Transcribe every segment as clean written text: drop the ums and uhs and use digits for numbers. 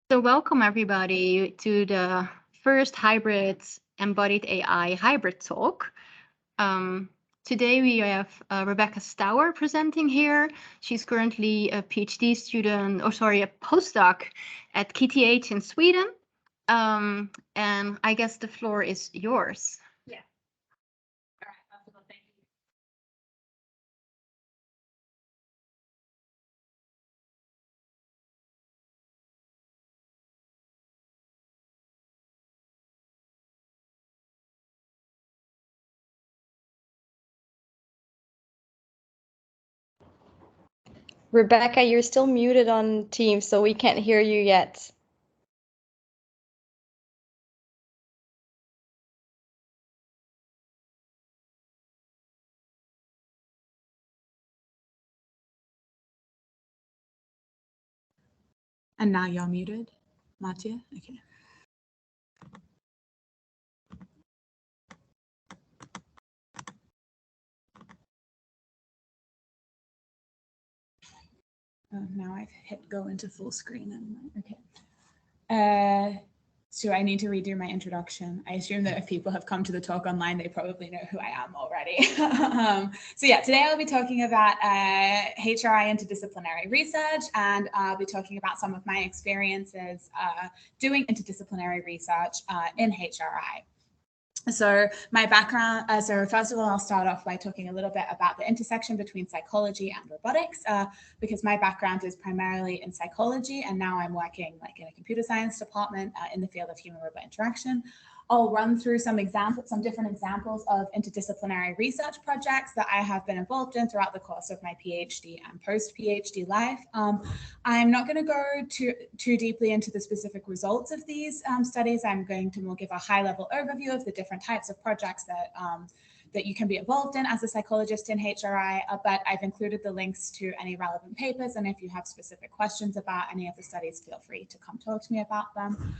So welcome everybody to the first hybrid embodied AI hybrid talk. Um, Today we have Rebecca Stower presenting here. She's currently a PhD student, or sorry, a postdoc at KTH in Sweden. And I guess the floor is yours. Yeah. All right. First of all, thank you. Rebecca, you're still muted on Teams, so we can't hear you yet. And now you're muted, Mattia? Okay. Now I've hit go into full screen. Okay. So I need to redo my introduction. I assume that if people have come to the talk online, they probably know who I am already. So yeah, today I'll be talking about HRI interdisciplinary research, and I'll be talking about some of my experiences doing interdisciplinary research in HRI. So my background, so first of all, I'll start off by talking a little bit about the intersection between psychology and robotics, because my background is primarily in psychology, and now I'm working like in a computer science department in the field of human-robot interaction. I'll run through some different examples of interdisciplinary research projects that I have been involved in throughout the course of my PhD and post-PhD life. I'm not going to go too deeply into the specific results of these studies. I'm going to more give a high-level overview of the different types of projects that you can be involved in as a psychologist in HRI, but I've included the links to any relevant papers, and if you have specific questions about any of the studies, feel free to come talk to me about them.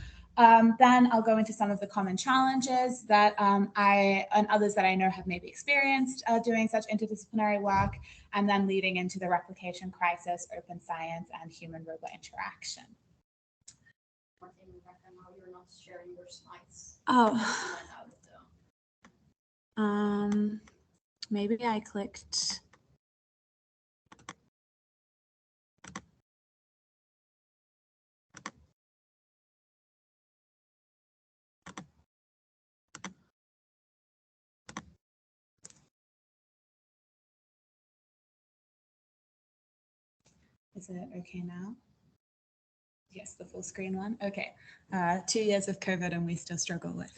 Then I'll go into some of the common challenges that I and others that I know have maybe experienced doing such interdisciplinary work, and then leading into the replication crisis, open science, and human-robot interaction. One thing, Rebecca, now you're not sharing your slides. Oh. Maybe I clicked. Is it okay now? Yes, the full screen one. Okay. 2 years of COVID and we still struggle with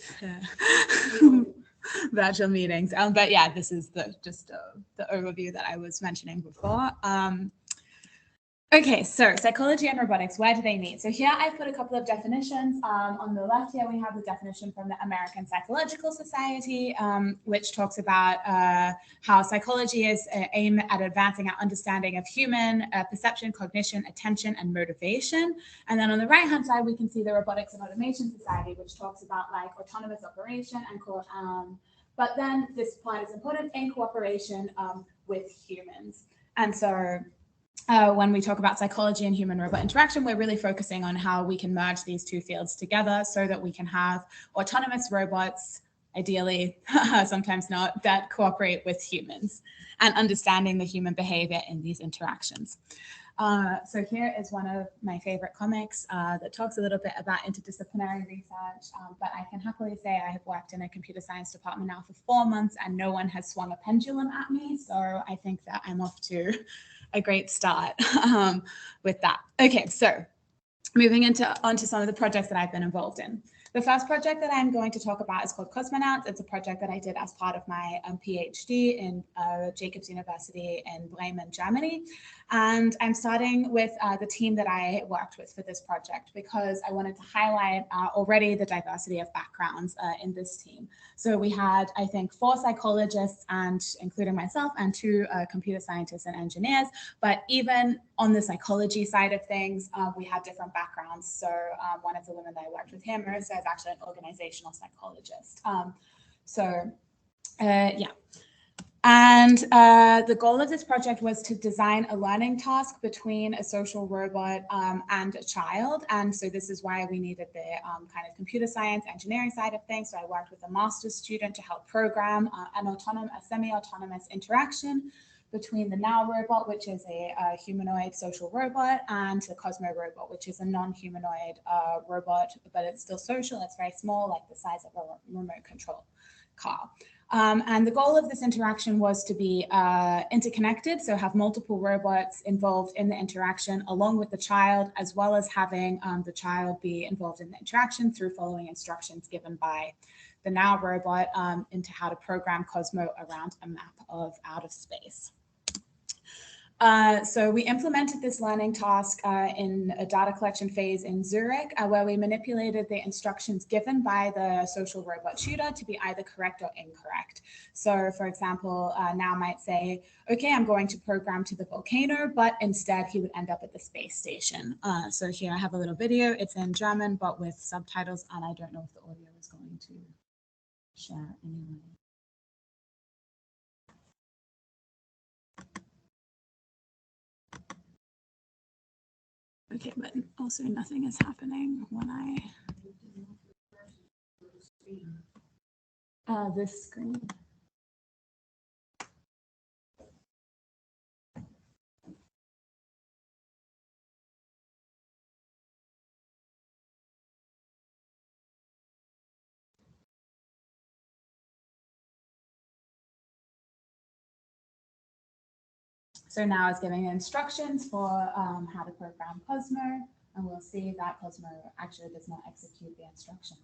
virtual meetings. But yeah, this is the overview that I was mentioning before. Okay, so psychology and robotics, where do they meet? So here I've put a couple of definitions. On the left here, we have the definition from the American Psychological Society, which talks about how psychology is aimed at advancing our understanding of human perception, cognition, attention, and motivation. And then on the right-hand side, we can see the Robotics and Automation Society, which talks about like autonomous operation and but then this part is important, in cooperation with humans. And so when we talk about psychology and human-robot interaction, we're really focusing on how we can merge these two fields together so that we can have autonomous robots, ideally, sometimes not, that cooperate with humans, and understanding the human behavior in these interactions. So here is one of my favorite comics that talks a little bit about interdisciplinary research, but I can happily say I have worked in a computer science department now for 4 months and no one has swung a pendulum at me. So I think that I'm off to a great start with that. Okay, so moving onto some of the projects that I've been involved in. The first project that I'm going to talk about is called Cosmonauts. It's a project that I did as part of my PhD in Jacobs University in Bremen, Germany. And I'm starting with the team that I worked with for this project because I wanted to highlight already the diversity of backgrounds in this team. So we had, I think, 4 psychologists, and including myself, and 2 computer scientists and engineers. But even on the psychology side of things, we had different backgrounds. So one of the women that I worked with here, Marissa, is actually an organizational psychologist. Yeah. And the goal of this project was to design a learning task between a social robot and a child. And so this is why we needed the kind of computer science, engineering side of things. So I worked with a master's student to help program a semi-autonomous interaction between the Now robot, which is a humanoid social robot, and the Cosmo robot, which is a non-humanoid robot, but it's still social. It's very small, like the size of a remote control car. And the goal of this interaction was to be interconnected, so have multiple robots involved in the interaction along with the child, as well as having the child be involved in the interaction through following instructions given by the Now robot into how to program Cosmo around a map of outer space. So we implemented this learning task in a data collection phase in Zurich, where we manipulated the instructions given by the social robot tutor to be either correct or incorrect. So for example, Now might say, okay, I'm going to program to the volcano, but instead he would end up at the space station. So here I have a little video. It's in German, but with subtitles, and I don't know if the audio is going to share anyway. Okay, but also nothing is happening when I this screen. So now it's giving instructions for how to program Cosmo, and we'll see that Cosmo actually does not execute the instructions.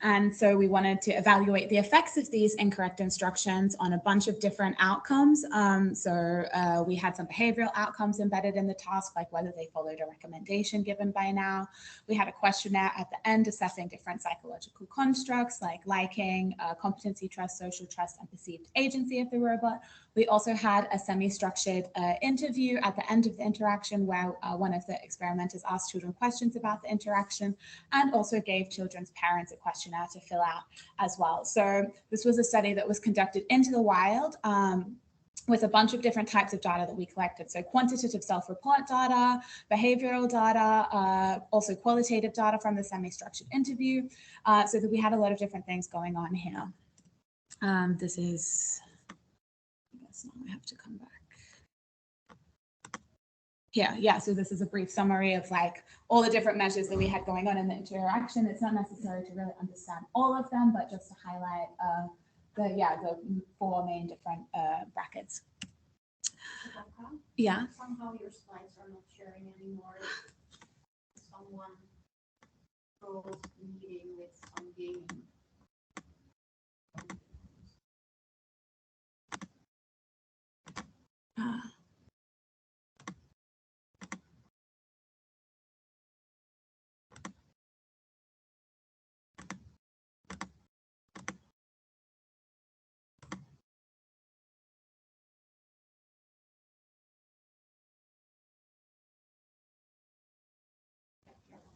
And so we wanted to evaluate the effects of these incorrect instructions on a bunch of different outcomes. We had some behavioral outcomes embedded in the task, like whether they followed a recommendation given by Now. We had a questionnaire at the end assessing different psychological constructs like liking, competency, trust, social trust, and perceived agency of the robot. We also had a semi-structured interview at the end of the interaction where one of the experimenters asked children questions about the interaction and also gave children's parents a questionnaire to fill out as well. So this was a study that was conducted into the wild with a bunch of different types of data that we collected. So quantitative self-report data, behavioral data, also qualitative data from the semi-structured interview, so that we had a lot of different things going on here. This is, I guess now I have to come back. Yeah, so this is a brief summary of like all the different measures that we had going on in the interaction. It's not necessary to really understand all of them, but just to highlight the four main different brackets. Yeah. Somehow your slides are not sharing anymore. Someone goes meeting with some gaming.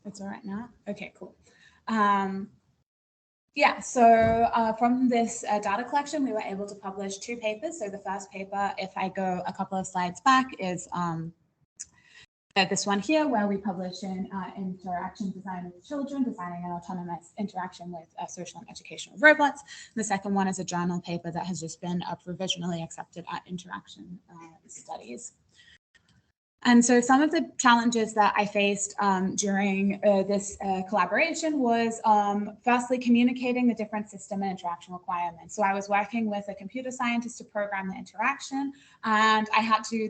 It's all right now? Okay, cool. Yeah, so from this data collection, we were able to publish 2 papers. So the first paper, if I go a couple of slides back, is this one here, where we publish in Interaction Design with Children, designing an autonomous interaction with social and educational robots. The second one is a journal paper that has just been provisionally accepted at Interaction Studies. And so some of the challenges that I faced during this collaboration was firstly communicating the different system and interaction requirements. So I was working with a computer scientist to program the interaction, and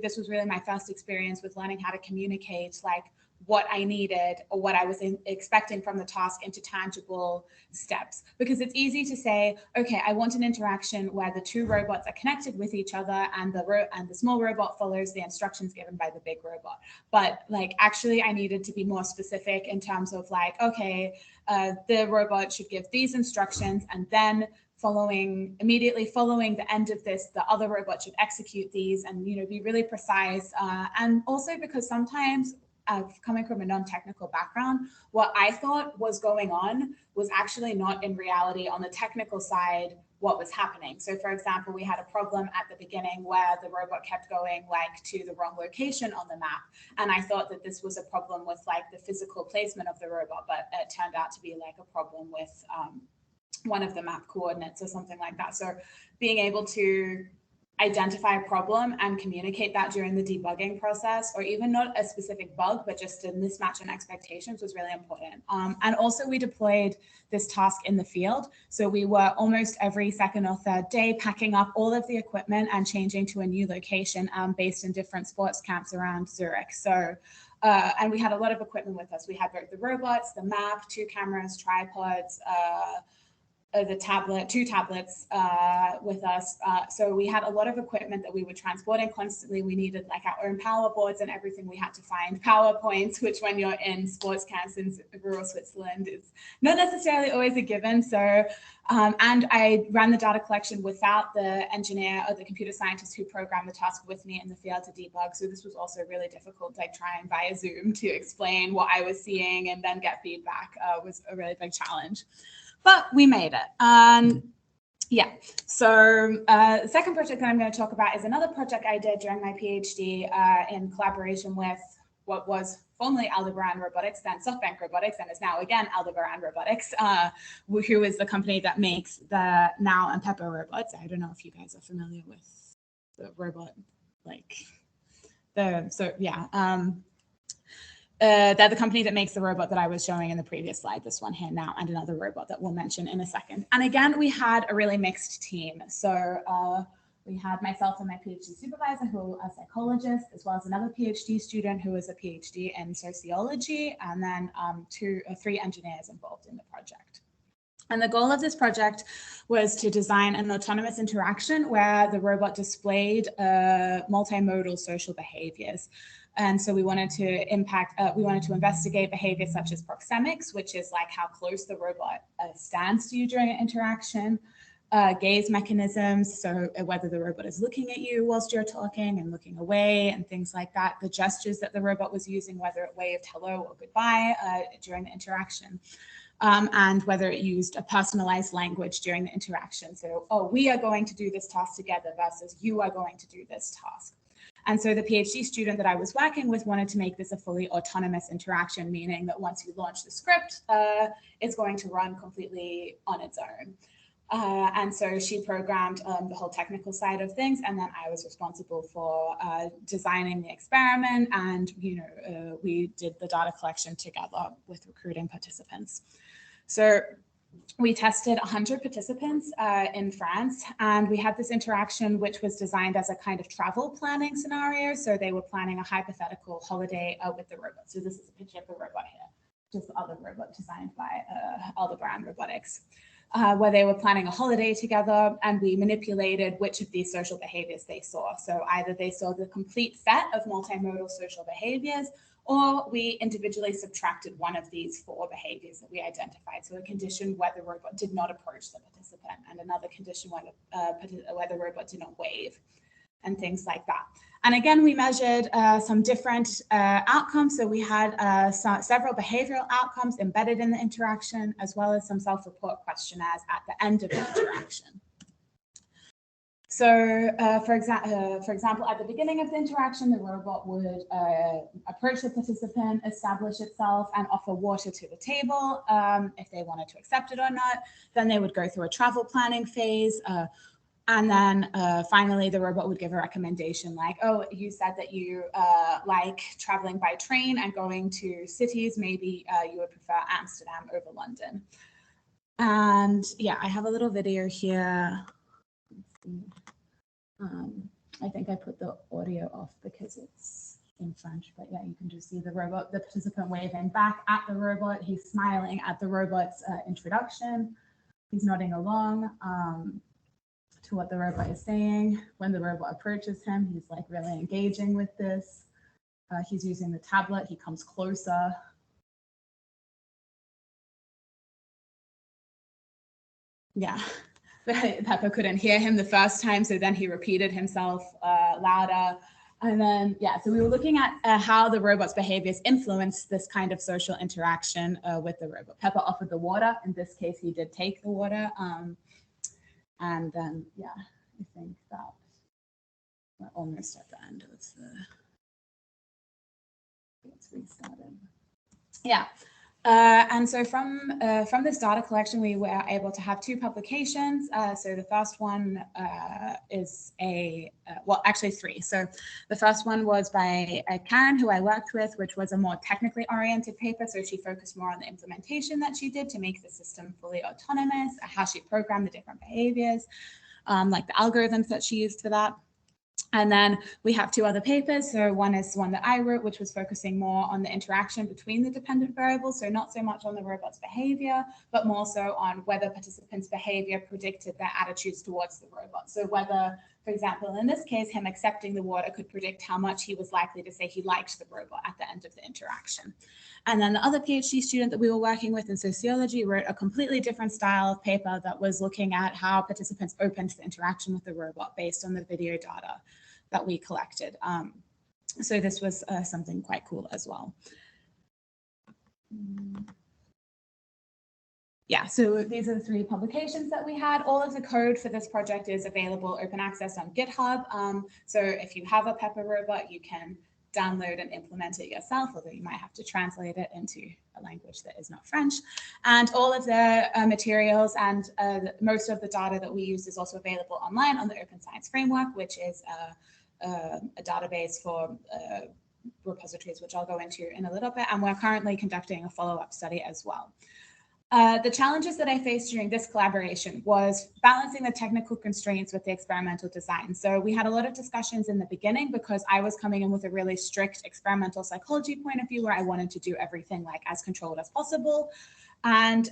this was really my first experience with learning how to communicate like what I needed or what I was expecting from the task into tangible steps. Because it's easy to say, okay, I want an interaction where the 2 robots are connected with each other and the small robot follows the instructions given by the big robot. But like, actually, I needed to be more specific in terms of like, okay, the robot should give these instructions, and then immediately following the end of this, the other robot should execute these, and be really precise. And also because sometimes coming from a non-technical background, what I thought was going on was actually not in reality on the technical side what was happening. So for example, we had a problem at the beginning where the robot kept going like to the wrong location on the map. And I thought that this was a problem with like the physical placement of the robot, but it turned out to be like a problem with one of the map coordinates or something like that. So being able to identify a problem and communicate that during the debugging process, or even not a specific bug, but just a mismatch in expectations was really important. And also we deployed this task in the field. So we were almost every second or third day packing up all of the equipment and changing to a new location based in different sports camps around Zurich. So, and we had a lot of equipment with us. We had both the robots, the map, 2 cameras, tripods, the tablet, 2 tablets with us. So we had a lot of equipment that we were transporting constantly. We needed like our own power boards and everything. We had to find PowerPoints, which when you're in sports camps in rural Switzerland is not necessarily always a given. So, and I ran the data collection without the engineer or the computer scientist who programmed the task with me in the field to debug. So this was also really difficult, like trying via Zoom to explain what I was seeing and then get feedback was a really big challenge. But we made it. Yeah, so the second project that I'm going to talk about is another project I did during my PhD in collaboration with what was formerly Aldebaran Robotics, then SoftBank Robotics, and is now again Aldebaran Robotics, who is the company that makes the Now and Pepper robots. I don't know if you guys are familiar with the robot, like they're the company that makes the robot that I was showing in the previous slide, this one here now, and another robot that we'll mention in a second. And again, we had a really mixed team. So we had myself and my PhD supervisor, who was a psychologist, as well as another PhD student who was a PhD in sociology, and then 2 or 3 engineers involved in the project. And the goal of this project was to design an autonomous interaction where the robot displayed multimodal social behaviors. And so we wanted to investigate behaviors such as proxemics, which is like how close the robot stands to you during an interaction, gaze mechanisms, so whether the robot is looking at you whilst you're talking and looking away and things like that, the gestures that the robot was using, whether it waved hello or goodbye during the interaction. And whether it used a personalized language during the interaction. So, oh, we are going to do this task together versus you are going to do this task. And so the PhD student that I was working with wanted to make this a fully autonomous interaction, meaning that once you launch the script, it's going to run completely on its own. And so she programmed the whole technical side of things, and then I was responsible for designing the experiment, and we did the data collection together with recruiting participants. So we tested 100 participants in France, and we had this interaction which was designed as a kind of travel planning scenario. So they were planning a hypothetical holiday with the robot. So this is a picture of the robot here, just the other robot designed by Aldebaran Robotics, where they were planning a holiday together, and we manipulated which of these social behaviors they saw. So either they saw the complete set of multimodal social behaviors, or we individually subtracted one of these 4 behaviors that we identified. So a condition where the robot did not approach the participant, and another condition where the robot did not wave, and things like that. And again, we measured some different outcomes. So we had several behavioral outcomes embedded in the interaction, as well as some self-report questionnaires at the end of the interaction. So, for example, at the beginning of the interaction, the robot would approach the participant, establish itself, and offer water to the table if they wanted to accept it or not. Then they would go through a travel planning phase. And then finally, the robot would give a recommendation like, oh, you said that you like traveling by train and going to cities. Maybe you would prefer Amsterdam over London. And yeah, I have a little video here. I think I put the audio off because it's in French, but yeah, you can just see the robot, the participant waving back at the robot. He's smiling at the robot's introduction. He's nodding along to what the robot is saying. When the robot approaches him, he's like really engaging with this. He's using the tablet. He comes closer. Yeah. Pepper couldn't hear him the first time, so then he repeated himself louder. And then, yeah, so we were looking at how the robot's behaviors influence this kind of social interaction with the robot. Pepper offered the water. In this case, he did take the water. And then, yeah, I think that we're almost at the end of the, let's restart it. Yeah. And so from this data collection, we were able to have 2 publications. So the first one is well, actually 3. So the first one was by Karen, who I worked with, which was a more technically oriented paper. So she focused more on the implementation that she did to make the system fully autonomous, how she programmed the different behaviors, like the algorithms that she used for that. And then we have 2 other papers. So one is one that I wrote, which was focusing more on the interaction between the dependent variables. So not so much on the robot's behavior, but more so on whether participants' behavior predicted their attitudes towards the robot. So whether, for example, in this case, him accepting the water could predict how much he was likely to say he liked the robot at the end of the interaction. And then the other PhD student that we were working with in sociology wrote a completely different style of paper that was looking at how participants opened the interaction with the robot based on the video data that we collected. So this was something quite cool as well. Yeah, so these are the 3 publications that we had. All of the code for this project is available open access on GitHub. So if you have a Pepper robot, you can download and implement it yourself, although you might have to translate it into a language that is not French. And all of the materials and most of the data that we use is also available online on the Open Science Framework, which is a database for repositories, which I'll go into in a little bit. And we're currently conducting a follow-up study as well. The challenges that I faced during this collaboration was balancing the technical constraints with the experimental design. So we had a lot of discussions in the beginning because I was coming in with a really strict experimental psychology point of view where I wanted to do everything like as controlled as possible. And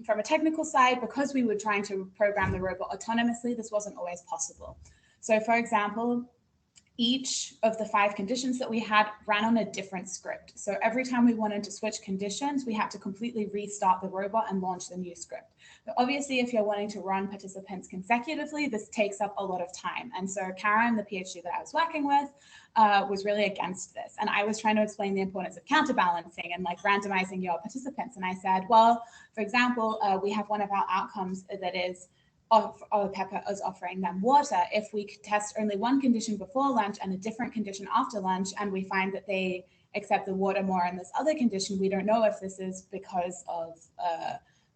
from a technical side, because we were trying to program the robot autonomously, this wasn't always possible. So for example, each of the 5 conditions that we had ran on a different script. So every time we wanted to switch conditions, we had to completely restart the robot and launch the new script. But obviously, if you're wanting to run participants consecutively, this takes up a lot of time. And so Karen, the PhD that I was working with, was really against this. And I was trying to explain the importance of counterbalancing and like randomizing your participants. And I said, well, for example, we have one of our outcomes that is Pepper is offering them water. If we test only one condition before lunch and a different condition after lunch, and we find that they accept the water more in this other condition, we don't know if this is because of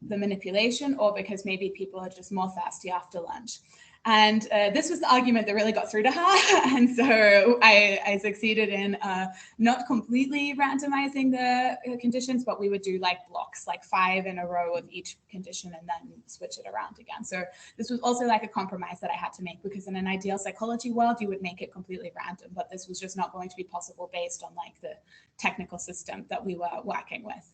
the manipulation or because maybe people are just more thirsty after lunch. And this was the argument that really got through to her. And so I succeeded in not completely randomizing the conditions, but we would do like blocks, like 5 in a row of each condition and then switch it around again. So this was also like a compromise that I had to make because in an ideal psychology world, you would make it completely random, but this was just not going to be possible based on like the technical system that we were working with.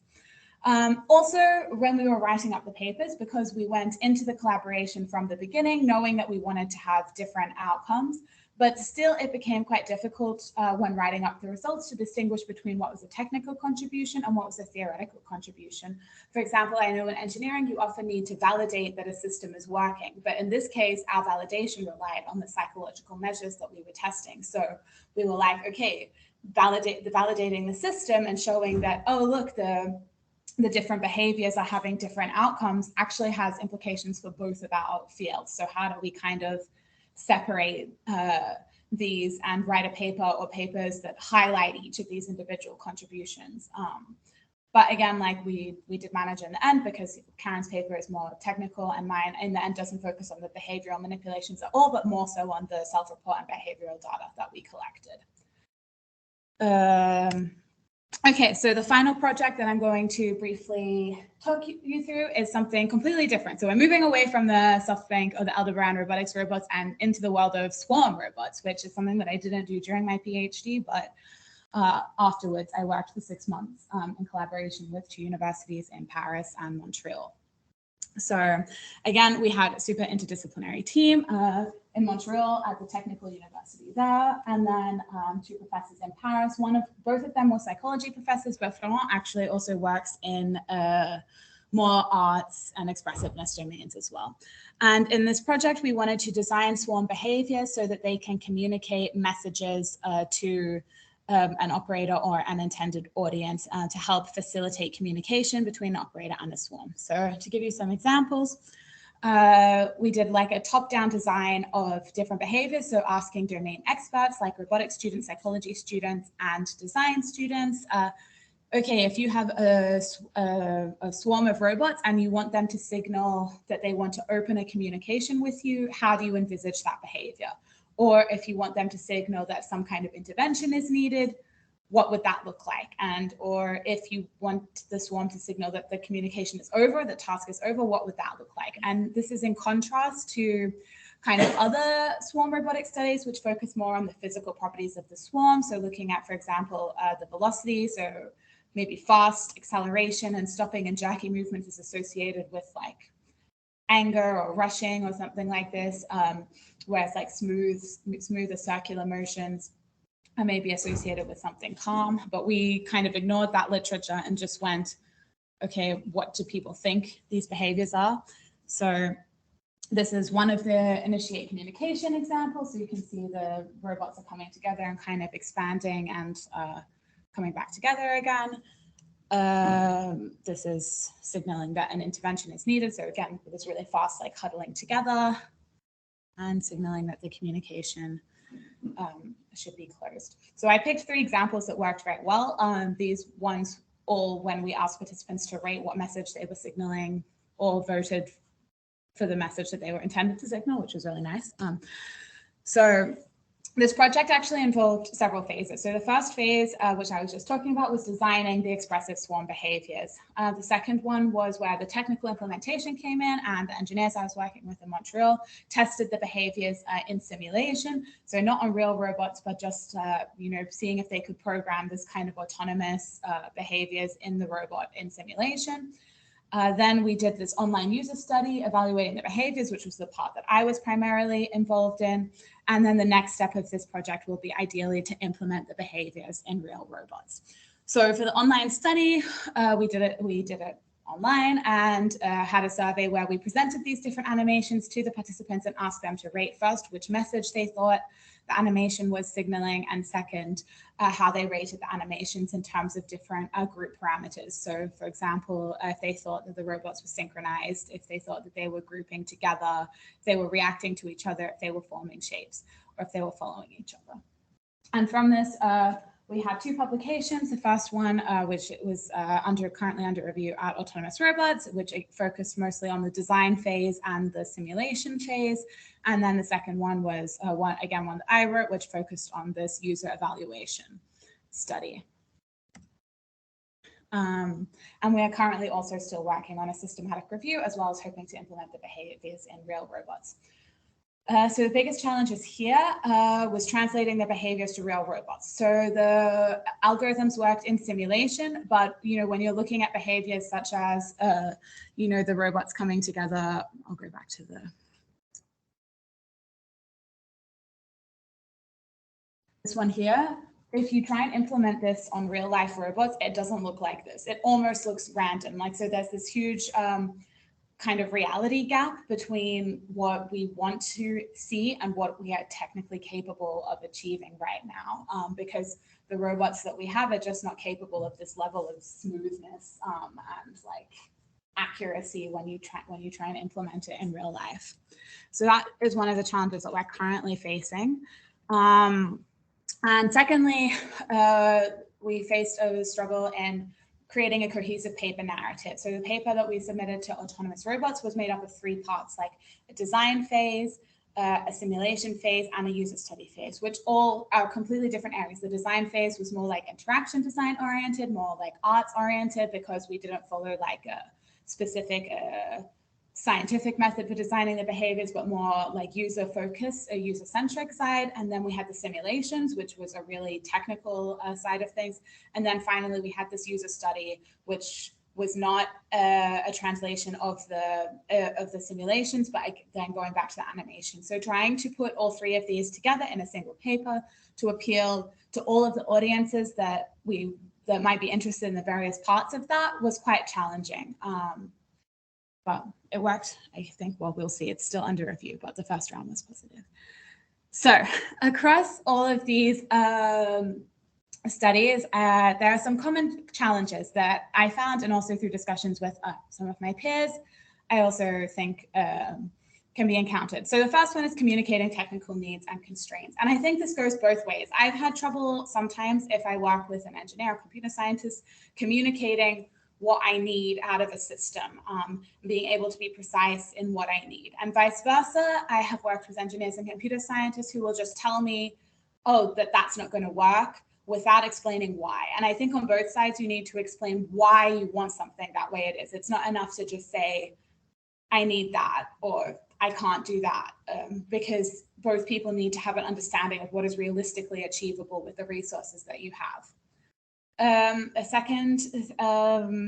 Also, when we were writing up the papers, because we went into the collaboration from the beginning, knowing that we wanted to have different outcomes, but still it became quite difficult when writing up the results to distinguish between what was a technical contribution and what was a theoretical contribution. For example, I know in engineering, you often need to validate that a system is working, but in this case, our validation relied on the psychological measures that we were testing. So we were like, okay, validating the system and showing that, oh, look, the different behaviors are having different outcomes actually has implications for both of our fields. So how do we kind of separate these and write a paper or papers that highlight each of these individual contributions? But again, like we did manage in the end because Karen's paper is more technical and mine in the end doesn't focus on the behavioral manipulations at all, but more so on the self-report and behavioral data that we collected. Okay, so the final project that I'm going to briefly talk you through is something completely different. So we're moving away from the SoftBank or the Aldebaran robotics robots and into the world of swarm robots, which is something that I didn't do during my PhD, but afterwards I worked for 6 months in collaboration with 2 universities in Paris and Montreal. So again, we had a super interdisciplinary team in Montreal at the Technical University there, and then 2 professors in Paris. Both of them were psychology professors, but Florent actually also works in more arts and expressiveness domains as well. And in this project, we wanted to design swarm behaviors so that they can communicate messages to an operator or an intended audience to help facilitate communication between an operator and a swarm. So to give you some examples, we did like a top-down design of different behaviors. So asking domain experts like robotics students, psychology students, and design students, okay, if you have a swarm of robots and you want them to signal that they want to open a communication with you, how do you envisage that behavior? Or if you want them to signal that some kind of intervention is needed, what would that look like? And or if you want the swarm to signal that the communication is over, the task is over, what would that look like? And this is in contrast to kind of other swarm robotic studies, which focus more on the physical properties of the swarm. So looking at, for example, the velocity, so maybe fast acceleration and stopping and jerking movements is associated with like anger or rushing or something like this, whereas like smoother circular motions are maybe associated with something calm. But we kind of ignored that literature and just went, okay, what do people think these behaviors are? So this is one of the initiate communication examples. So you can see the robots are coming together and kind of expanding and coming back together again. This is signaling that an intervention is needed. So again, it was really fast, like huddling together and signaling that the communication should be closed. So I picked 3 examples that worked very well. These ones all, when we asked participants to rate what message they were signaling, all voted for the message that they were intended to signal, which was really nice. So this project actually involved several phases. So the first phase, which I was just talking about, was designing the expressive swarm behaviors. The second one was where the technical implementation came in, and the engineers I was working with in Montreal tested the behaviors in simulation. So not on real robots, but just seeing if they could program this kind of autonomous behaviors in the robot in simulation. Then we did this online user study evaluating the behaviors, which was the part that I was primarily involved in. And then the next step of this project will be ideally to implement the behaviors in real robots. So for the online study, we did it online and had a survey where we presented these different animations to the participants and asked them to rate first which message they thought the animation was signaling, and second, how they rated the animations in terms of different group parameters. So for example, if they thought that the robots were synchronized, if they thought that they were grouping together, if they were reacting to each other, if they were forming shapes, or if they were following each other. And from this, we had 2 publications. The first one, which was currently under review at Autonomous Robots, which focused mostly on the design phase and the simulation phase. And then the second one was one that I wrote, which focused on this user evaluation study. And we are currently also still working on a systematic review, as well as hoping to implement the behaviors in real robots. So the biggest challenges here was translating the behaviors to real robots. So the algorithms worked in simulation, but when you're looking at behaviors such as the robots coming together, I'll go back to this one here. If you try and implement this on real life robots, it doesn't look like this. It almost looks random. Like, so there's this huge kind of reality gap between what we want to see and what we are technically capable of achieving right now, because the robots that we have are just not capable of this level of smoothness and like accuracy when you try and implement it in real life. So that is one of the challenges that we're currently facing. And secondly, we faced a struggle in creating a cohesive paper narrative. So the paper that we submitted to Autonomous Robots was made up of 3 parts, like a design phase, a simulation phase, and a user study phase, which all are completely different areas. The design phase was more like interaction design oriented, more like arts oriented, because we didn't follow like a specific scientific method for designing the behaviors, but more like user focused, a user centric side. And then we had the simulations, which was a really technical side of things. And then finally, we had this user study, which was not a translation of the simulations, but then going back to the animation. So trying to put all 3 of these together in a single paper to appeal to all of the audiences that might be interested in the various parts of that was quite challenging. but it worked, I think. Well, we'll see. It's still under review, but the first round was positive. So across all of these studies, there are some common challenges that I found, and also through discussions with some of my peers, I also think can be encountered. So the first one is communicating technical needs and constraints. And I think this goes both ways. I've had trouble sometimes if I work with an engineer or computer scientist communicating what I need out of a system, being able to be precise in what I need. And vice versa, I have worked with engineers and computer scientists who will just tell me, oh, that's not going to work, without explaining why. And I think on both sides, you need to explain why you want something that way it is. It's not enough to just say, I need that, or I can't do that, because both people need to have an understanding of what is realistically achievable with the resources that you have. A second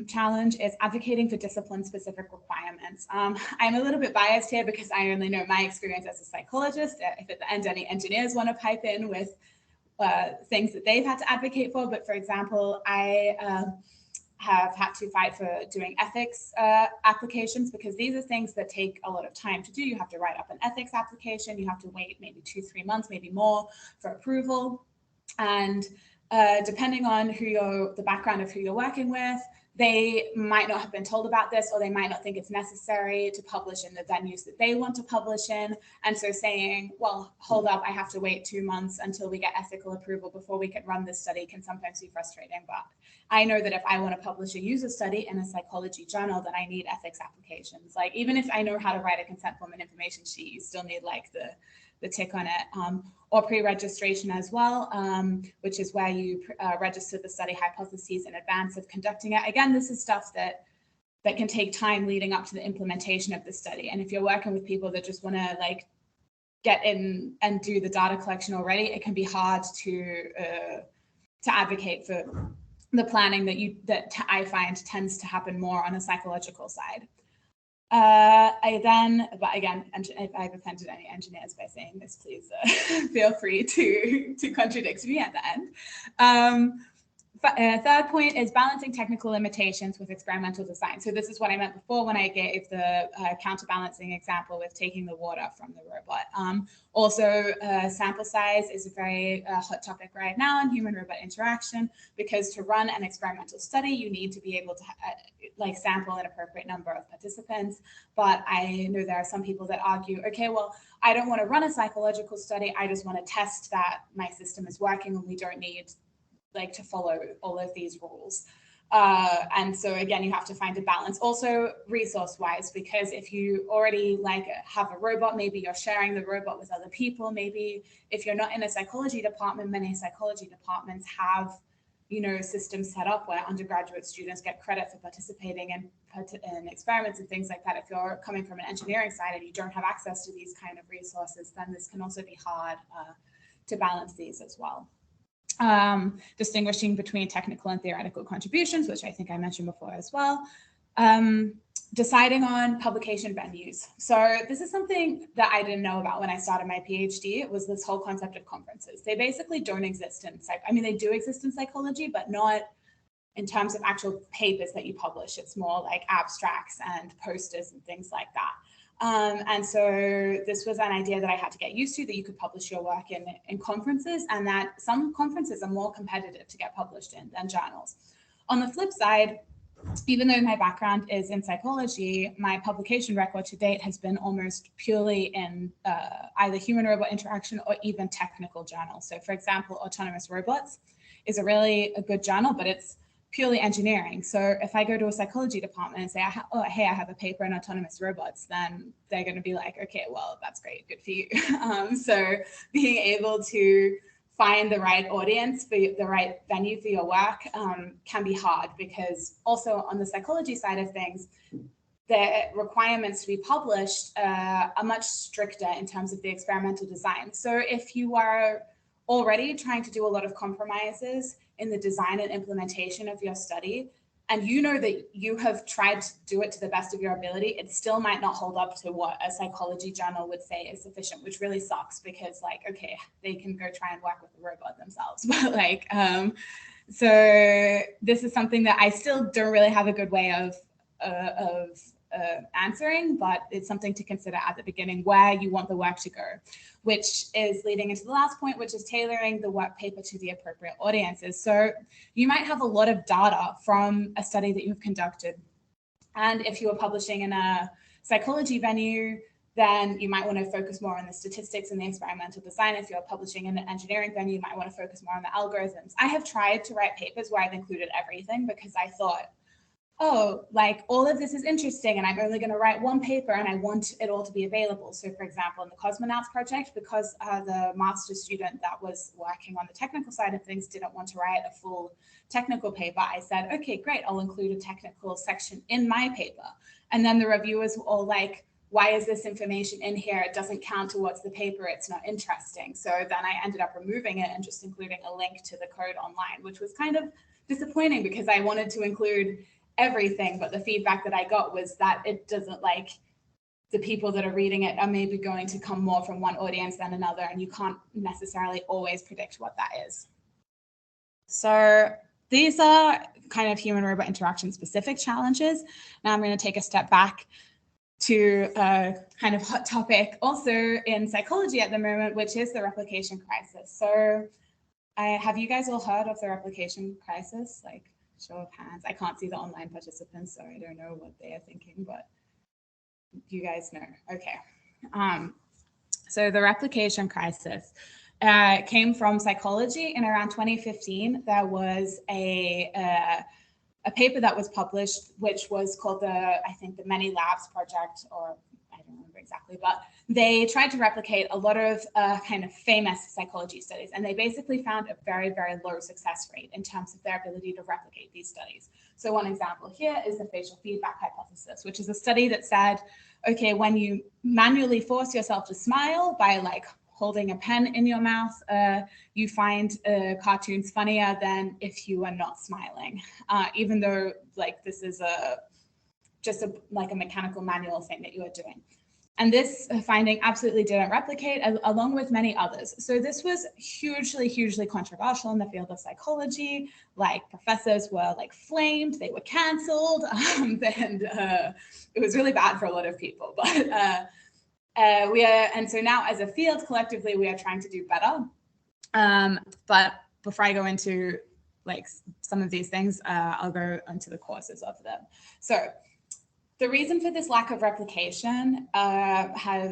challenge is advocating for discipline-specific requirements. I'm a little bit biased here because I only know my experience as a psychologist. If at the end any engineers want to pipe in with things that they've had to advocate for, but for example, I have had to fight for doing ethics applications, because these are things that take a lot of time to do. You have to write up an ethics application, you have to wait maybe 2-3 months, maybe more, for approval. And depending on the background of who you're working with, they might not have been told about this, or they might not think it's necessary to publish in the venues that they want to publish in. And so saying, well, hold up, I have to wait 2 months until we get ethical approval before we can run this study can sometimes be frustrating. But I know that if I want to publish a user study in a psychology journal, that I need ethics applications. Like, even if I know how to write a consent form and information sheet, you still need like the tick on it, or pre-registration as well, which is where you register the study hypotheses in advance of conducting it. Again, this is stuff that can take time leading up to the implementation of the study. And if you're working with people that just want to like get in and do the data collection already, it can be hard to advocate for the planning that I find tends to happen more on a psychological side. But again, if I've offended any engineers by saying this, please feel free to contradict me at the end. Third point is balancing technical limitations with experimental design. So this is what I meant before when I gave the counterbalancing example with taking the water from the robot. Also, sample size is a very hot topic right now in human-robot interaction, because to run an experimental study, you need to be able to like sample an appropriate number of participants. But I know there are some people that argue, okay, well, I don't want to run a psychological study. I just want to test that my system is working, and we don't need like to follow all of these rules. And so again, you have to find a balance. Also resource wise, because if you already like have a robot, maybe you're sharing the robot with other people. Maybe if you're not in a psychology department, many psychology departments have, you know, systems set up where undergraduate students get credit for participating in experiments and things like that. If you're coming from an engineering side and you don't have access to these kind of resources, then this can also be hard to balance these as well. Distinguishing between technical and theoretical contributions, which I think I mentioned before as well. Deciding on publication venues. So this is something that I didn't know about when I started my PhD. It was this whole concept of conferences. They basically don't exist in psych. I mean, they do exist in psychology, but not in terms of actual papers that you publish. It's more like abstracts and posters and things like that. And so this was an idea that I had to get used to, that you could publish your work in conferences, and that some conferences are more competitive to get published in than journals. On the flip side, even though my background is in psychology, my publication record to date has been almost purely in either human-robot interaction or even technical journals. So for example, Autonomous Robots is a really good journal, but it's purely engineering. So if I go to a psychology department and say, hey, I have a paper on autonomous robots, then they're going to be like, okay, well, that's great, good for you. So being able to find the right audience for the right venue for your work can be hard, because also on the psychology side of things, the requirements to be published are much stricter in terms of the experimental design. So if you are already trying to do a lot of compromises in the design and implementation of your study, and you know that you have tried to do it to the best of your ability, it still might not hold up to what a psychology journal would say is sufficient, which really sucks, because like, okay, they can go try and work with the robot themselves. But like, so this is something that I still don't really have a good way of answering, but it's something to consider at the beginning where you want the work to go, which is leading into the last point, which is tailoring the work paper to the appropriate audiences. So you might have a lot of data from a study that you've conducted. And if you are publishing in a psychology venue, then you might want to focus more on the statistics and the experimental design. If you're publishing in an engineering venue, you might want to focus more on the algorithms. I have tried to write papers where I've included everything because I thought, oh, like all of this is interesting and I'm only going to write one paper and I want it all to be available. So for example, in the Cosmonauts project, because the master's student that was working on the technical side of things didn't want to write a full technical paper, I said, okay, great, I'll include a technical section in my paper. And then the reviewers were all like, why is this information in here? It doesn't count towards the paper. It's not interesting. So then I ended up removing it and just including a link to the code online, which was kind of disappointing because I wanted to include everything. But the feedback that I got was that it doesn't, like, the people that are reading it are maybe going to come more from one audience than another. And you can't necessarily always predict what that is. So these are kind of human-robot interaction specific challenges. Now I'm going to take a step back to a kind of hot topic also in psychology at the moment, which is the replication crisis. So have you guys all heard of the replication crisis? Like, show of hands. I can't see the online participants, so I don't know what they are thinking, but you guys know. Okay. So the replication crisis came from psychology. In around 2015, there was a paper that was published, which was called I think the Many Labs project, or I don't remember exactly, but they tried to replicate a lot of kind of famous psychology studies. And they basically found a very, very low success rate in terms of their ability to replicate these studies. So one example here is the facial feedback hypothesis, which is a study that said, okay, when you manually force yourself to smile by like holding a pen in your mouth, you find cartoons funnier than if you are not smiling, even though like this is just like a mechanical manual thing that you are doing. And this finding absolutely didn't replicate, along with many others. So this was hugely, hugely controversial in the field of psychology. Like professors were like flamed, they were canceled, and it was really bad for a lot of people. But and so now as a field, collectively, we are trying to do better. But before I go into like some of these things, I'll go into the causes of them. So the reason for this lack of replication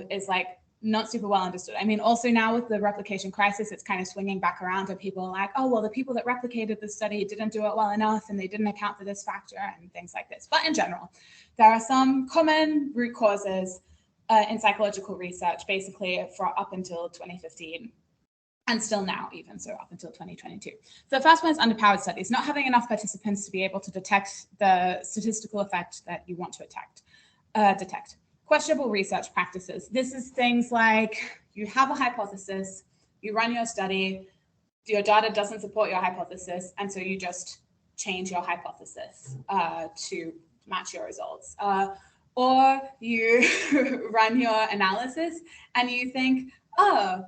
is like not super well understood. I mean, also now with the replication crisis, it's kind of swinging back around and people are like, oh, well, the people that replicated the study didn't do it well enough and they didn't account for this factor and things like this. But in general, there are some common root causes in psychological research, basically for up until 2015. And still now, even so up until 2022. So the first one is underpowered studies, not having enough participants to be able to detect the statistical effect that you want to detect. Questionable research practices. This is things like you have a hypothesis, you run your study, your data doesn't support your hypothesis, and so you just change your hypothesis to match your results. Or you run your analysis and you think, oh,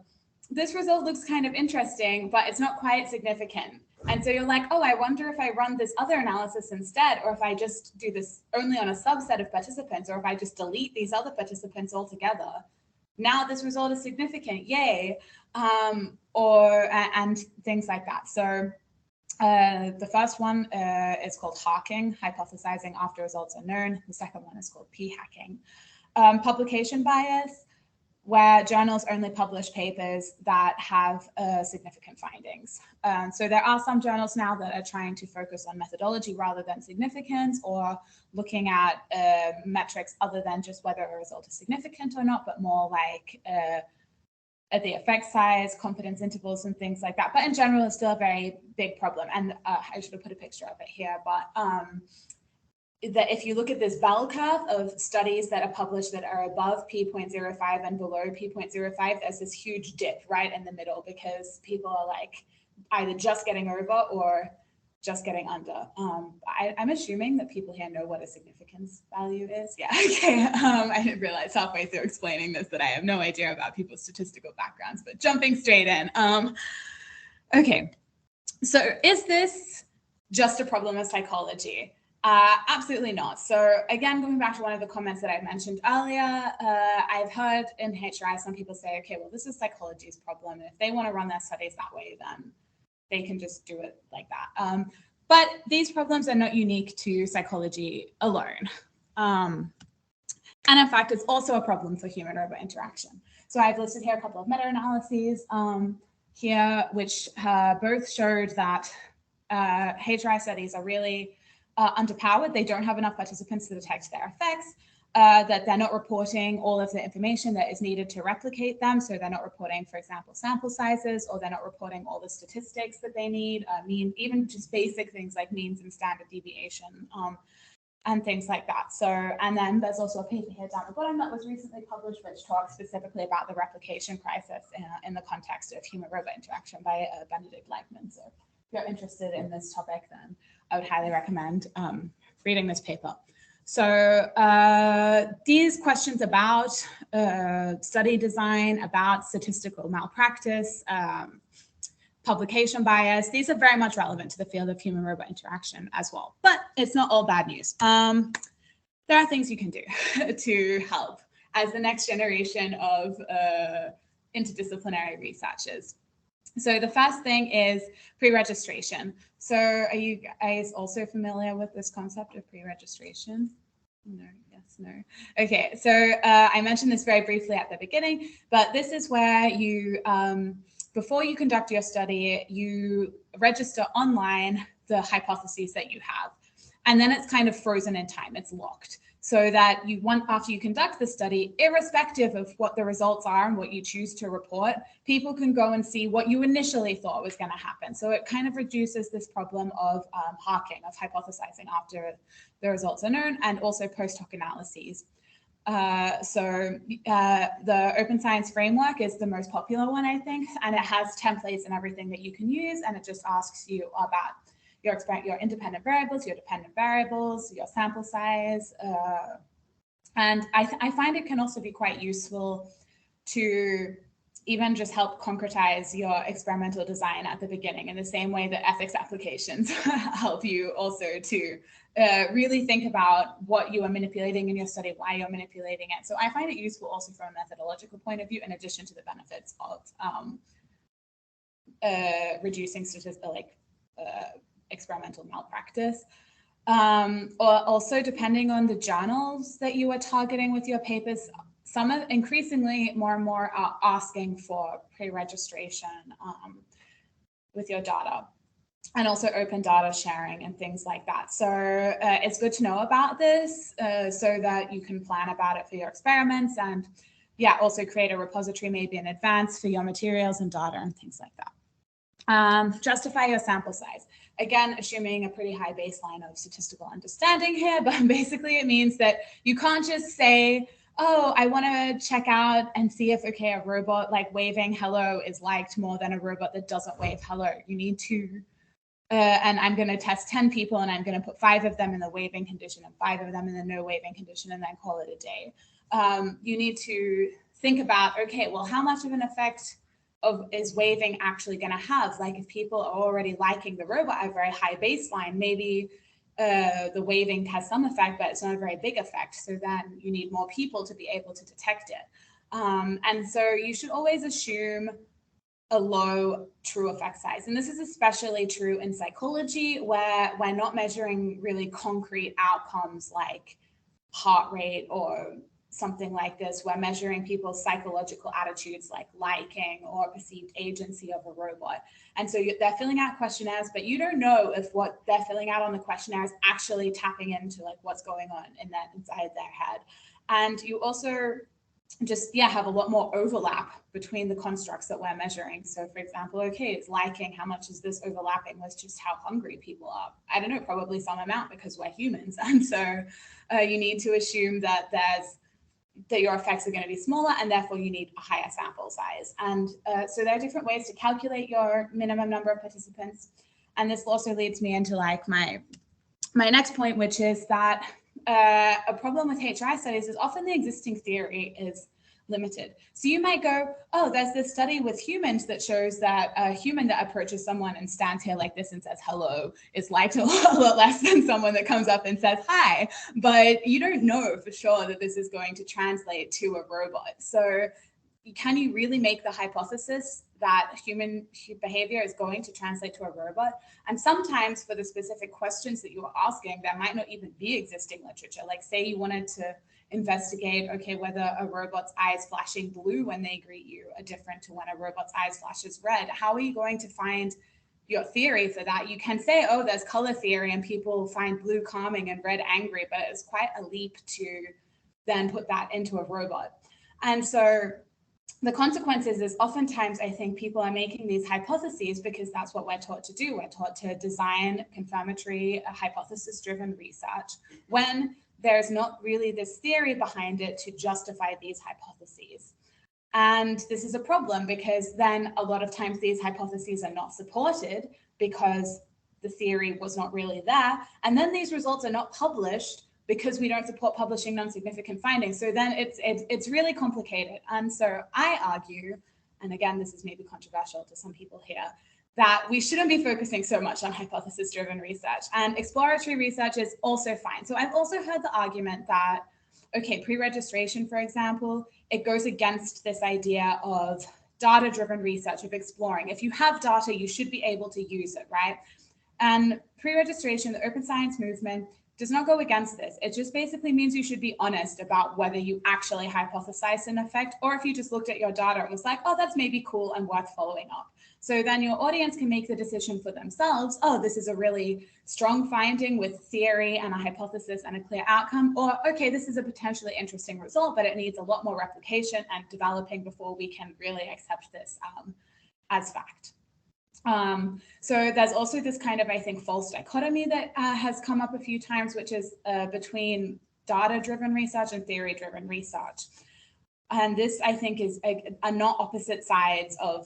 this result looks kind of interesting, but it's not quite significant. And so you're like, oh, I wonder if I run this other analysis instead, or if I just do this only on a subset of participants, or if I just delete these other participants altogether. Now this result is significant, yay, and things like that. So the first one is called hawking, hypothesizing after results are known. The second one is called p-hacking. Publication bias, where journals only publish papers that have significant findings. So there are some journals now that are trying to focus on methodology rather than significance, or looking at metrics other than just whether a result is significant or not, but more like the effect size, confidence intervals, and things like that. But in general, it's still a very big problem. And I should have put a picture of it here, but that if you look at this bell curve of studies that are published that are above p.05 and below p.05, there's this huge dip right in the middle because people are like either just getting over or just getting under. I'm assuming that people here know what a significance value is. Yeah, okay. I didn't realize halfway through explaining this that I have no idea about people's statistical backgrounds, but jumping straight in. Okay, so is this just a problem of psychology? Absolutely not. So again, going back to one of the comments that I mentioned earlier, I've heard in HRI some people say, okay, well, this is psychology's problem. And if they want to run their studies that way, then they can just do it like that. But these problems are not unique to psychology alone. And in fact, it's also a problem for human-robot interaction. So I've listed here a couple of meta-analyses here, which both showed that HRI studies are really underpowered. They don't have enough participants to detect their effects, that they're not reporting all of the information that is needed to replicate them. So they're not reporting, for example, sample sizes, or they're not reporting all the statistics that they need, even just basic things like means and standard deviation, and things like that. So, and then there's also a paper here down the bottom that was recently published, which talks specifically about the replication crisis in the context of human-robot interaction by Benedict Leibman. So if you're interested in this topic, then I would highly recommend reading this paper. So these questions about study design, about statistical malpractice, publication bias, these are very much relevant to the field of human-robot interaction as well. But it's not all bad news. There are things you can do to help as the next generation of interdisciplinary researchers. So the first thing is pre-registration. So are you guys also familiar with this concept of pre-registration? No, yes, no. Okay, so I mentioned this very briefly at the beginning, but this is where you, before you conduct your study, you register online the hypotheses that you have. And then it's kind of frozen in time, it's locked. So that you want, after you conduct the study, irrespective of what the results are and what you choose to report, people can go and see what you initially thought was going to happen. So it kind of reduces this problem of harking, of hypothesizing after the results are known, and also post hoc analyses. The Open Science Framework is the most popular one, I think, and it has templates and everything that you can use, and it just asks you about your independent variables, your dependent variables, your sample size. And I find it can also be quite useful to even just help concretize your experimental design at the beginning, in the same way that ethics applications help you also to really think about what you are manipulating in your study, why you're manipulating it. So I find it useful also from a methodological point of view, in addition to the benefits of reducing statistical, experimental malpractice. Or also, depending on the journals that you are targeting with your papers, some of increasingly more and more are asking for pre-registration with your data, and also open data sharing and things like that. So it's good to know about this so that you can plan about it for your experiments, and also create a repository maybe in advance for your materials and data and things like that. Justify your sample size. Again, assuming a pretty high baseline of statistical understanding here, but basically it means that you can't just say, oh, I want to check out and see if, okay, a robot like waving hello is liked more than a robot that doesn't wave hello. You need to, and I'm going to test 10 people, and I'm going to put 5 of them in the waving condition and 5 of them in the no waving condition, and then call it a day. You need to think about, okay, well, how much of an effect is waving actually going to have? Like, if people are already liking the robot at a very high baseline, maybe the waving has some effect, but it's not a very big effect. So then you need more people to be able to detect it. And so you should always assume a low true effect size. And this is especially true in psychology, where we're not measuring really concrete outcomes like heart rate or something like this. We're measuring people's psychological attitudes like liking or perceived agency of a robot. And so they're filling out questionnaires, but you don't know if what they're filling out on the questionnaire is actually tapping into like what's going on in that inside their head. And you also just have a lot more overlap between the constructs that we're measuring. So for example, okay, it's liking, how much is this overlapping with just how hungry people are? I don't know, probably some amount, because we're humans. And so you need to assume that your effects are going to be smaller, and therefore you need a higher sample size. And so there are different ways to calculate your minimum number of participants. And this also leads me into like my next point, which is that a problem with HRI studies is often the existing theory is limited. So you might go, oh, there's this study with humans that shows that a human that approaches someone and stands here like this and says hello is liked a lot less than someone that comes up and says hi. But you don't know for sure that this is going to translate to a robot. So can you really make the hypothesis that human behavior is going to translate to a robot? And sometimes for the specific questions that you are asking, there might not even be existing literature. Like say you wanted to investigate, okay, whether a robot's eyes flashing blue when they greet you are different to when a robot's eyes flashes red. How are you going to find your theory for that? You can say, oh, there's color theory and people find blue calming and red angry, but it's quite a leap to then put that into a robot. And so the consequences is oftentimes I think people are making these hypotheses because that's what we're taught to do. We're taught to design confirmatory, hypothesis-driven research when there's not really this theory behind it to justify these hypotheses. And this is a problem because then a lot of times these hypotheses are not supported because the theory was not really there. And then these results are not published because we don't support publishing non-significant findings. So then it's really complicated. And so I argue, and again, this is maybe controversial to some people here, that we shouldn't be focusing so much on hypothesis-driven research, and exploratory research is also fine. So I've also heard the argument that, okay, pre-registration, for example, it goes against this idea of data-driven research, of exploring. If you have data, you should be able to use it, right? And pre-registration, the open science movement, does not go against this. It just basically means you should be honest about whether you actually hypothesized an effect, or if you just looked at your data and was like, oh, that's maybe cool and worth following up. So then your audience can make the decision for themselves, oh, this is a really strong finding with theory and a hypothesis and a clear outcome, or okay, this is a potentially interesting result, but it needs a lot more replication and developing before we can really accept this as fact. So there's also this kind of, I think, false dichotomy that has come up a few times, which is between data-driven research and theory-driven research. And this, I think, are not opposite sides of,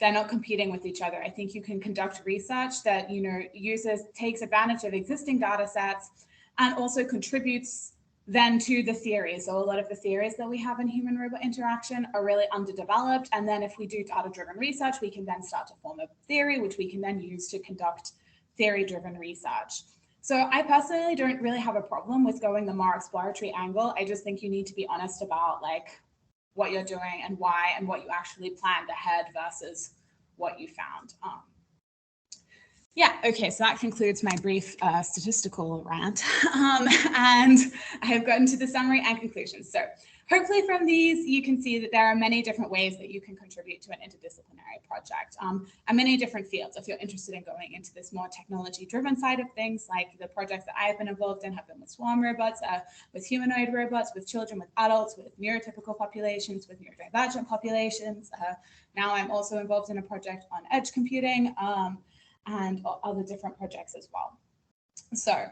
they're not competing with each other. I think you can conduct research that, takes advantage of existing data sets and also contributes then to the theory. So a lot of the theories that we have in human-robot interaction are really underdeveloped. And then if we do data-driven research, we can then start to form a theory, which we can then use to conduct theory-driven research. So I personally don't really have a problem with going the more exploratory angle. I just think you need to be honest about like what you're doing and why and what you actually planned ahead versus what you found. Yeah, okay, so that concludes my brief statistical rant. And I have gotten to the summary and conclusions. So hopefully from these, you can see that there are many different ways that you can contribute to an interdisciplinary project and many different fields. If you're interested in going into this more technology-driven side of things, like the projects that I've been involved in have been with swarm robots, with humanoid robots, with children, with adults, with neurotypical populations, with neurodivergent populations. Now I'm also involved in a project on edge computing, and other different projects as well. So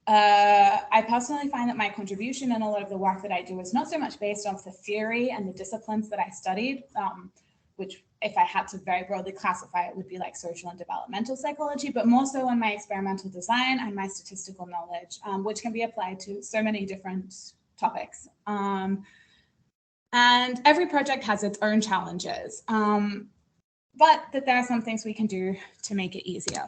I personally find that my contribution and a lot of the work that I do is not so much based on the theory and the disciplines that I studied, which if I had to very broadly classify it would be like social and developmental psychology, but more so on my experimental design and my statistical knowledge, which can be applied to so many different topics. And every project has its own challenges. But that there are some things we can do to make it easier.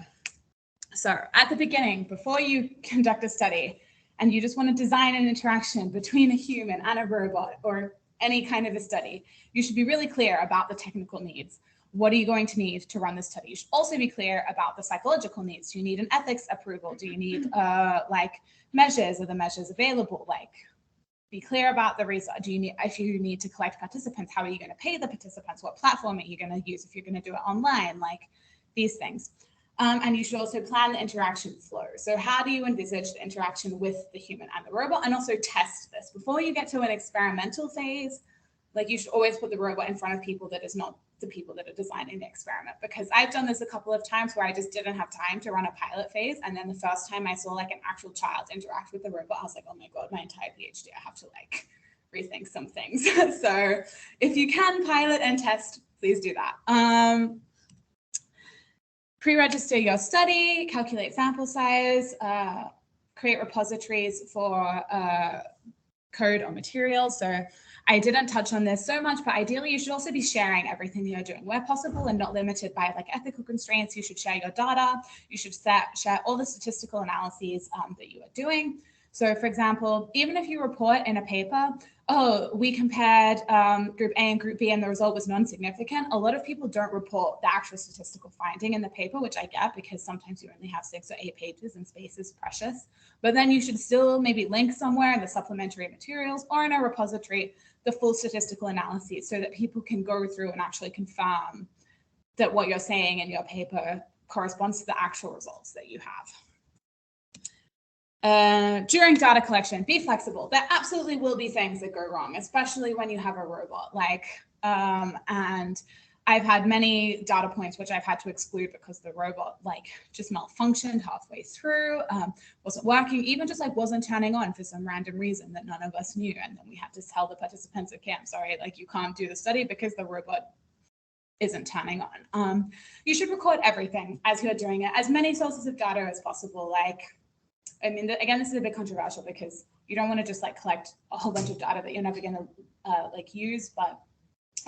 So at the beginning, before you conduct a study and you just want to design an interaction between a human and a robot or any kind of a study, you should be really clear about the technical needs. What are you going to need to run this study? You should also be clear about the psychological needs. Do you need an ethics approval? Do you need like measures? Are the measures available? Like, be clear about the research. If you need to collect participants, how are you going to pay the participants? What platform are you going to use if you're going to do it online? Like these things. And you should also plan the interaction flow. So how do you envisage the interaction with the human and the robot? And also test this. Before you get to an experimental phase, like you should always put the robot in front of people that is not the people that are designing the experiment, because I've done this a couple of times where I just didn't have time to run a pilot phase. And then the first time I saw like an actual child interact with the robot, I was like, oh my God, my entire PhD, I have to like rethink some things. So if you can pilot and test, please do that. Pre-register your study, calculate sample size, create repositories for code or materials. So I didn't touch on this so much, but ideally you should also be sharing everything that you're doing where possible and not limited by like ethical constraints. You should share your data. You should share all the statistical analyses that you are doing. So for example, even if you report in a paper, oh, we compared group A and group B and the result was non-significant, a lot of people don't report the actual statistical finding in the paper, which I get because sometimes you only have 6 or 8 pages and space is precious. But then you should still maybe link somewhere in the supplementary materials or in a repository the full statistical analyses so that people can go through and actually confirm that what you're saying in your paper corresponds to the actual results that you have. During data collection, be flexible. There absolutely will be things that go wrong, especially when you have a robot. And I've had many data points which I've had to exclude because the robot just malfunctioned halfway through, wasn't working, even just wasn't turning on for some random reason that none of us knew. And then we had to tell the participants, okay, I'm sorry, you can't do the study because the robot isn't turning on. You should record everything as you're doing it, as many sources of data as possible. I mean, again, this is a bit controversial because you don't want to just collect a whole bunch of data that you're never going to use. But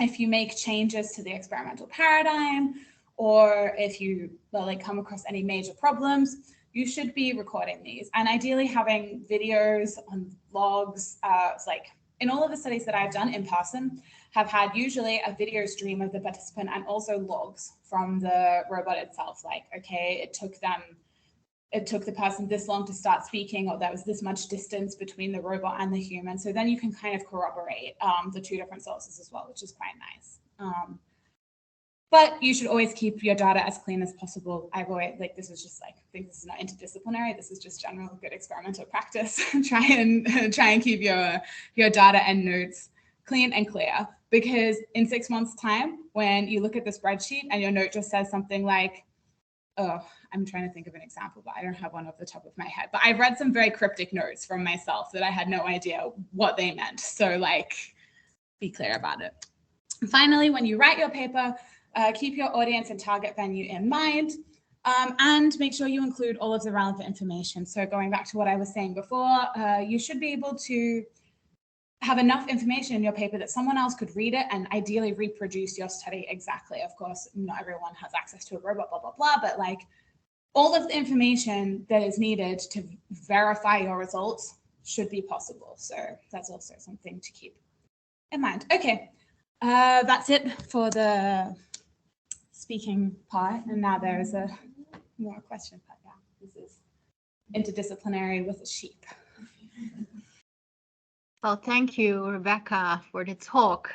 if you make changes to the experimental paradigm, or if you come across any major problems, you should be recording these. And ideally having videos on logs, in all of the studies that I've done in person, have had usually a video stream of the participant and also logs from the robot itself. Okay, it took the person this long to start speaking, or there was this much distance between the robot and the human. So then you can kind of corroborate the 2 different sources as well, which is quite nice. But you should always keep your data as clean as possible. I've always, this is just this is not interdisciplinary. This is just general good experimental practice. try and keep your data and notes clean and clear, because in 6 months' time, when you look at the spreadsheet and your note just says something like, oh, I'm trying to think of an example, but I don't have one off the top of my head. But I've read some very cryptic notes from myself that I had no idea what they meant. So be clear about it. And finally, when you write your paper, keep your audience and target venue in mind, and make sure you include all of the relevant information. So going back to what I was saying before, you should be able to have enough information in your paper that someone else could read it and ideally reproduce your study exactly. Of course, not everyone has access to a robot, blah, blah, blah, but all of the information that is needed to verify your results should be possible. So that's also something to keep in mind. Okay, that's it for the speaking part. And now there is a more question part. Yeah, this is interdisciplinary with a sheep. Well, thank you, Rebecca, for the talk.